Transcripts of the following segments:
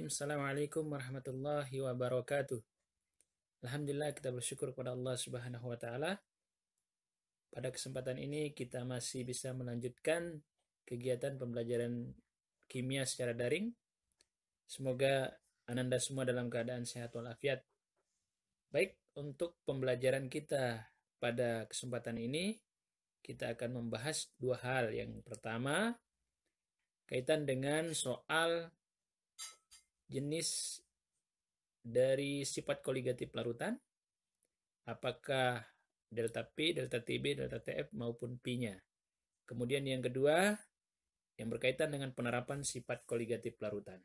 Bismillahirrahmanirrahim. Assalamualaikum warahmatullahi wabarakatuh. Alhamdulillah, kita bersyukur kepada Allah Subhanahu wa taala. Pada kesempatan ini kita masih bisa melanjutkan kegiatan pembelajaran kimia secara daring. Semoga Ananda semua dalam keadaan sehat walafiat. Baik, untuk pembelajaran kita pada kesempatan ini kita akan membahas dua hal. Yang pertama, kaitan dengan soal jenis dari sifat koligatif larutan, apakah delta P, delta TB, delta TF maupun P-nya. Kemudian yang kedua, yang berkaitan dengan penerapan sifat koligatif larutan.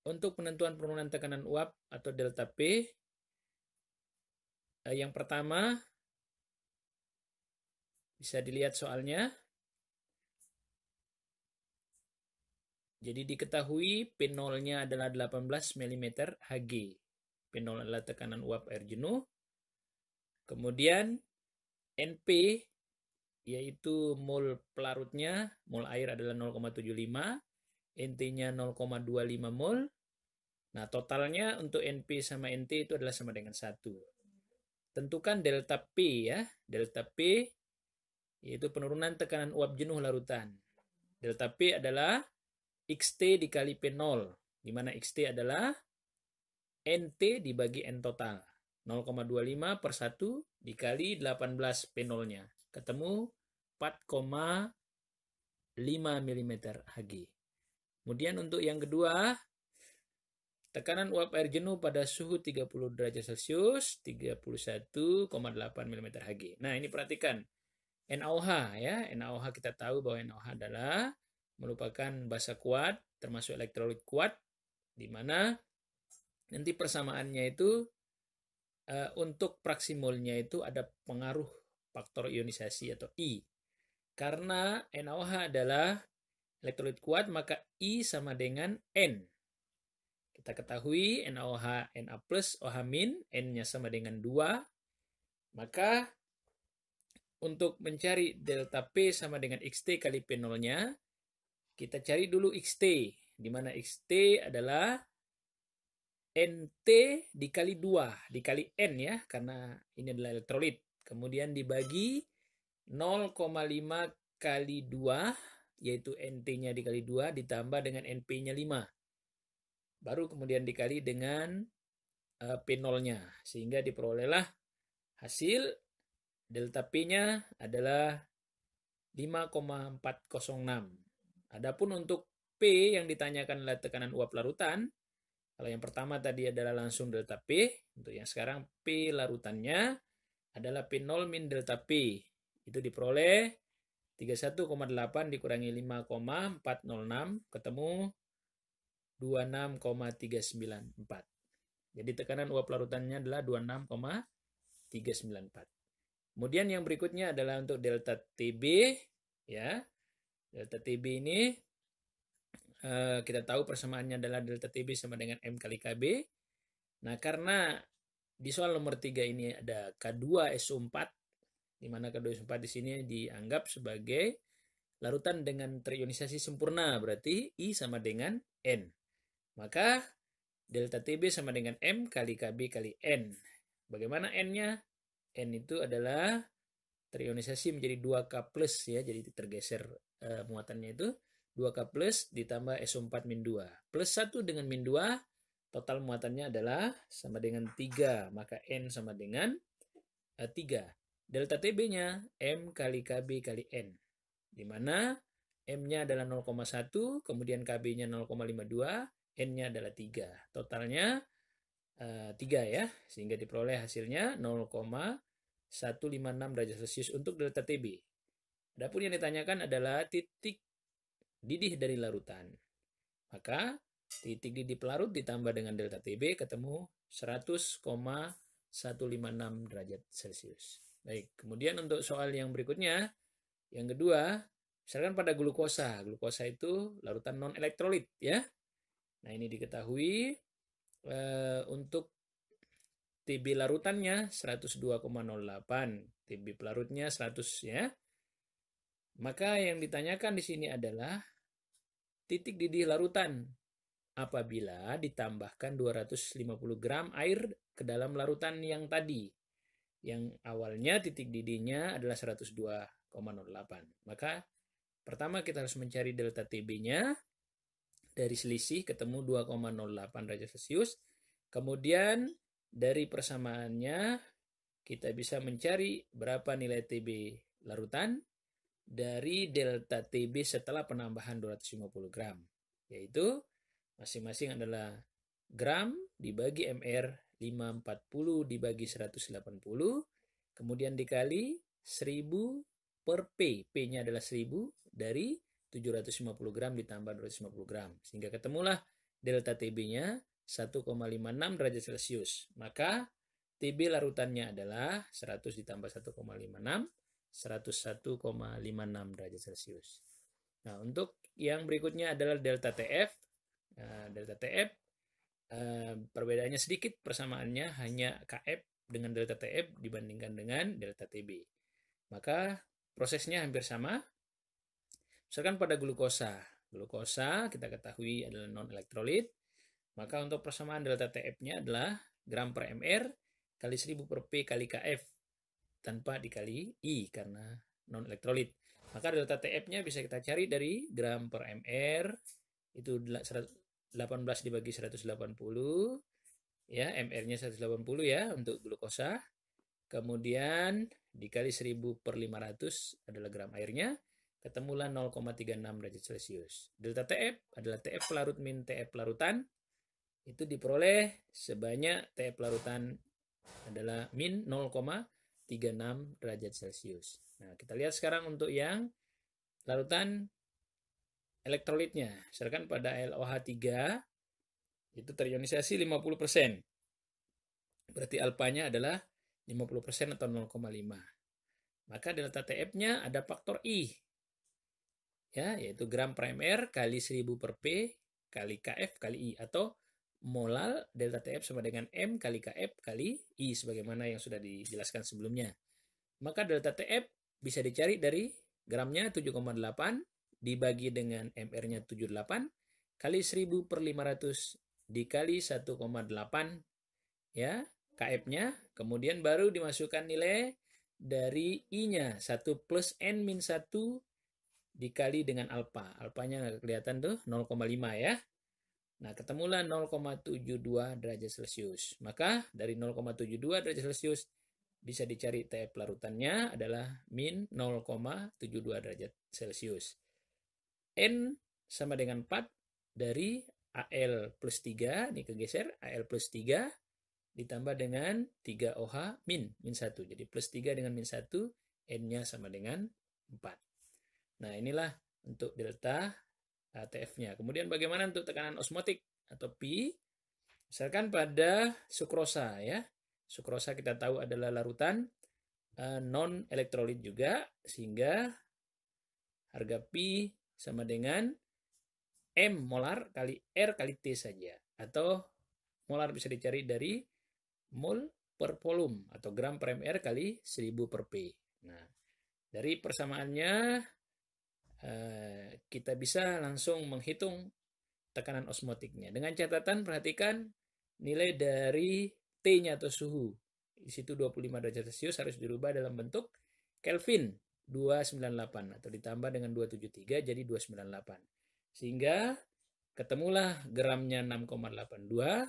Untuk penentuan penurunan tekanan uap atau delta P, yang pertama bisa dilihat soalnya. Jadi diketahui P0-nya adalah 18 mm Hg. P0 adalah tekanan uap air jenuh. Kemudian NP yaitu mol pelarutnya, mol air adalah 0,75, NT-nya 0,25 mol. Nah, totalnya untuk NP sama NT itu adalah sama dengan 1. Tentukan delta P ya. Delta P yaitu penurunan tekanan uap jenuh larutan. Delta P adalah XT dikali P0, di mana XT adalah NT dibagi N total. 0,25 per 1 dikali 18 P0-nya. Ketemu 4,5 mm Hg. Kemudian untuk yang kedua, tekanan uap air jenuh pada suhu 30 derajat Celcius, 31,8 mm Hg. Nah, ini perhatikan. NaOH ya. NaOH kita tahu bahwa NaOH adalah merupakan basa kuat, termasuk elektrolit kuat, di mana nanti persamaannya itu untuk fraksi molnya itu ada pengaruh faktor ionisasi atau I. Karena NaOH adalah elektrolit kuat, maka I sama dengan N. Kita ketahui NaOH Na+, OH-, N-nya sama dengan 2. Maka untuk mencari delta P sama dengan XT kali P0-nya, kita cari dulu XT, di mana XT adalah NT dikali 2, dikali N ya, karena ini adalah elektrolit. Kemudian dibagi 0,5 kali 2, yaitu NT-nya dikali 2, ditambah dengan NP-nya 5. Baru kemudian dikali dengan P0-nya, sehingga diperolehlah hasil delta P-nya adalah 5,406. Adapun untuk P yang ditanyakan adalah tekanan uap larutan. Kalau yang pertama tadi adalah langsung delta P. Untuk yang sekarang P larutannya adalah P0 min delta P. Itu diperoleh 31,8 dikurangi 5,406 ketemu 26,394. Jadi tekanan uap larutannya adalah 26,394. Kemudian yang berikutnya adalah untuk delta TB ya. Delta TB ini kita tahu persamaannya adalah delta TB sama dengan M kali KB. Nah, karena di soal nomor 3 ini ada K2SO4, di mana K2SO4 di sini dianggap sebagai larutan dengan terionisasi sempurna, berarti I sama dengan N. Maka delta TB sama dengan M kali KB kali N. Bagaimana N-nya? N itu adalah terionisasi menjadi 2K plus ya, jadi tergeser muatannya itu 2K plus ditambah SO4 min 2 plus 1 dengan min 2, total muatannya adalah sama dengan 3, maka N sama dengan 3. Delta TB-nya M kali KB kali N, di mana M-nya adalah 0,1, kemudian KB-nya 0,52, N-nya adalah 3. Totalnya 3 ya, sehingga diperoleh hasilnya 0,156 derajat Celcius untuk delta TB. Adapun yang ditanyakan adalah titik didih dari larutan. Maka titik didih pelarut ditambah dengan delta TB ketemu 100,156 derajat Celcius. Baik, kemudian untuk soal yang berikutnya, yang kedua, misalkan pada glukosa. Glukosa itu larutan non elektrolit ya. Nah, ini diketahui untuk TB larutannya 102,08, TB pelarutnya 100 ya. Maka yang ditanyakan di sini adalah titik didih larutan apabila ditambahkan 250 gram air ke dalam larutan yang tadi. Yang awalnya titik didihnya adalah 102,08. Maka pertama kita harus mencari delta TB-nya. Dari selisih ketemu 2,08 derajat Celcius. Kemudian dari persamaannya kita bisa mencari berapa nilai TB larutan dari delta TB setelah penambahan 250 gram. Yaitu masing-masing adalah gram dibagi MR 540 dibagi 180. Kemudian dikali 1000 per P. P-nya adalah 1000 dari 750 gram ditambah 250 gram. Sehingga ketemulah delta TB-nya 1,56 derajat Celcius. Maka TB larutannya adalah 100 ditambah 1,56, 101,56 derajat Celcius. Nah, untuk yang berikutnya adalah delta TF. Delta TF perbedaannya sedikit, persamaannya hanya KF dengan delta TF dibandingkan dengan delta TB. Maka prosesnya hampir sama. Misalkan pada glukosa kita ketahui adalah non-elektrolit, maka untuk persamaan delta TF-nya adalah gram per mr kali 1000 per P kali Kf tanpa dikali I karena non-elektrolit. Maka delta TF-nya bisa kita cari dari gram per mr itu 18 dibagi 180 ya, mr-nya 180 ya untuk glukosa. Kemudian dikali 1000 per 500 adalah gram airnya. Ketemulah 0,36 derajat Celcius. Delta TF adalah TF pelarut min TF pelarutan. Itu diperoleh sebanyak TF pelarutan adalah min 0,36 derajat Celcius. Nah, kita lihat sekarang untuk yang larutan elektrolitnya. Misalkan pada LOH3 itu terionisasi 50%. Berarti alfanya adalah 50% atau 0,5. Maka delta TF-nya ada faktor I. Ya, yaitu gram per mr kali 1000 per P kali Kf kali I, atau molal delta TF sama dengan M kali Kf kali I sebagaimana yang sudah dijelaskan sebelumnya. Maka delta TF bisa dicari dari gramnya 7,8 dibagi dengan mr-nya 78 kali 1000 per 500 dikali 1,8 ya, Kf-nya, kemudian baru dimasukkan nilai dari I-nya 1 plus N min 1 dikali dengan alfa. Alfanya nggak kelihatan tuh, 0,5 ya. Nah, ketemulah 0,72 derajat Celcius. Maka dari 0,72 derajat Celcius bisa dicari TF larutannya adalah min 0,72 derajat Celcius. N sama dengan 4 dari Al plus 3, ini kegeser, Al plus 3 ditambah dengan 3OH min 1. Jadi plus 3 dengan min 1, N-nya sama dengan 4. Nah, inilah untuk delta TF-nya. Kemudian bagaimana untuk tekanan osmotik atau P? Misalkan pada sukrosa ya. Sukrosa kita tahu adalah larutan non elektrolit juga, sehingga harga P sama dengan M molar kali R kali T saja, atau molar bisa dicari dari mol per volume atau gram per mr kali 1000 per P. Nah, dari persamaannya kita bisa langsung menghitung tekanan osmotiknya. Dengan catatan perhatikan nilai dari T-nya atau suhu. Di situ 25 derajat Celcius harus dirubah dalam bentuk Kelvin 298 atau ditambah dengan 273 jadi 298. Sehingga ketemulah gramnya 6,82,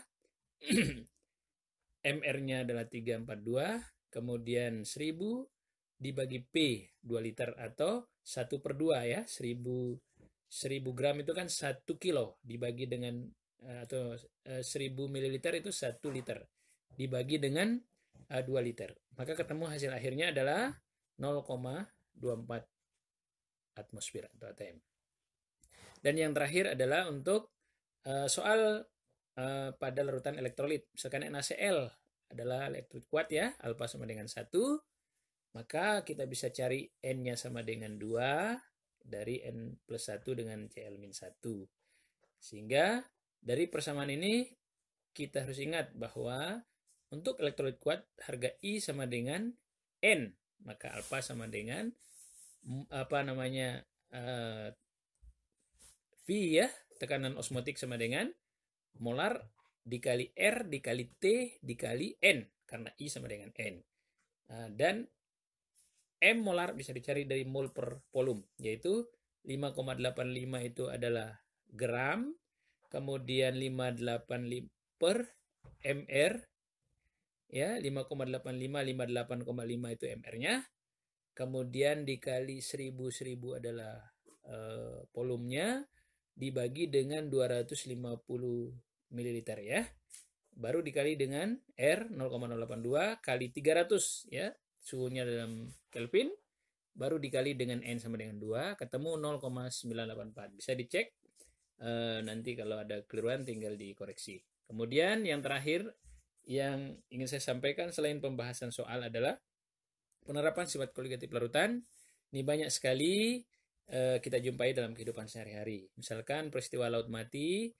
MR-nya adalah 342, kemudian 1000 dibagi P 2 liter atau 1 per 2 ya. 1000 gram itu kan 1 kilo dibagi dengan atau 1000 mililiter itu 1 liter dibagi dengan 2 liter. Maka ketemu hasil akhirnya adalah 0,24 atmosfer atau ATM. Dan yang terakhir adalah untuk soal pada larutan elektrolit. Misalkan NaCl adalah elektrolit kuat ya, alfa sama dengan 1. Maka kita bisa cari N-nya sama dengan 2 dari N plus 1 dengan Cl min 1. Sehingga dari persamaan ini kita harus ingat bahwa untuk elektrolit kuat harga I sama dengan N. Maka alfa sama dengan apa namanya, V ya, tekanan osmotik sama dengan molar dikali R dikali T dikali N, karena I sama dengan N. Dan M molar bisa dicari dari mol per volume, yaitu 5,85 itu adalah gram, kemudian 585 per mr, ya 5,85, 58,5 itu mr-nya, kemudian dikali 1000 adalah volumenya, dibagi dengan 250 ml ya, baru dikali dengan R 0,082 kali 300 ya, suhunya dalam Kelvin, baru dikali dengan N sama dengan 2, ketemu 0,984. Bisa dicek, nanti kalau ada keliruan tinggal dikoreksi. Kemudian yang terakhir yang ingin saya sampaikan selain pembahasan soal adalah penerapan sifat koligatif larutan. Ini banyak sekali kita jumpai dalam kehidupan sehari-hari. Misalkan peristiwa laut mati,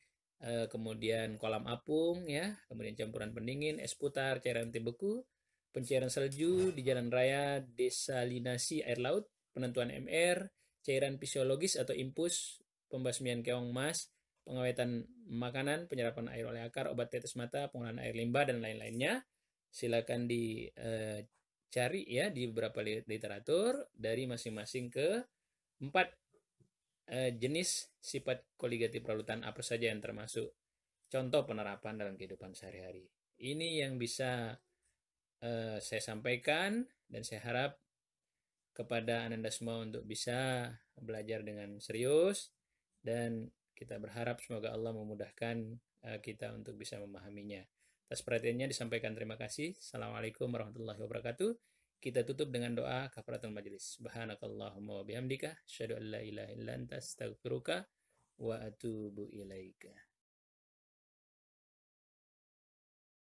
kemudian kolam apung ya, kemudian campuran pendingin, es putar, cairan teh beku, pencairan salju di jalan raya, desalinasi air laut, penentuan MR, cairan fisiologis atau impus, pembasmian keong emas, pengawetan makanan, penyerapan air oleh akar, obat tetes mata, pengolahan air limbah dan lain-lainnya. Silakan dicari ya di beberapa literatur dari masing-masing ke 4 jenis sifat koligatif larutan apa saja yang termasuk contoh penerapan dalam kehidupan sehari-hari. Ini yang bisa saya sampaikan, dan saya harap kepada Ananda semua untuk bisa belajar dengan serius, dan kita berharap semoga Allah memudahkan kita untuk bisa memahaminya. Atas perhatiannya disampaikan terima kasih. Assalamualaikum warahmatullahi wabarakatuh. Kita tutup dengan doa kafaratul majelis. Subhanakallahumma wa bihamdika asyhadu an la ilaha illa anta astaghfiruka wa atubu ilaika.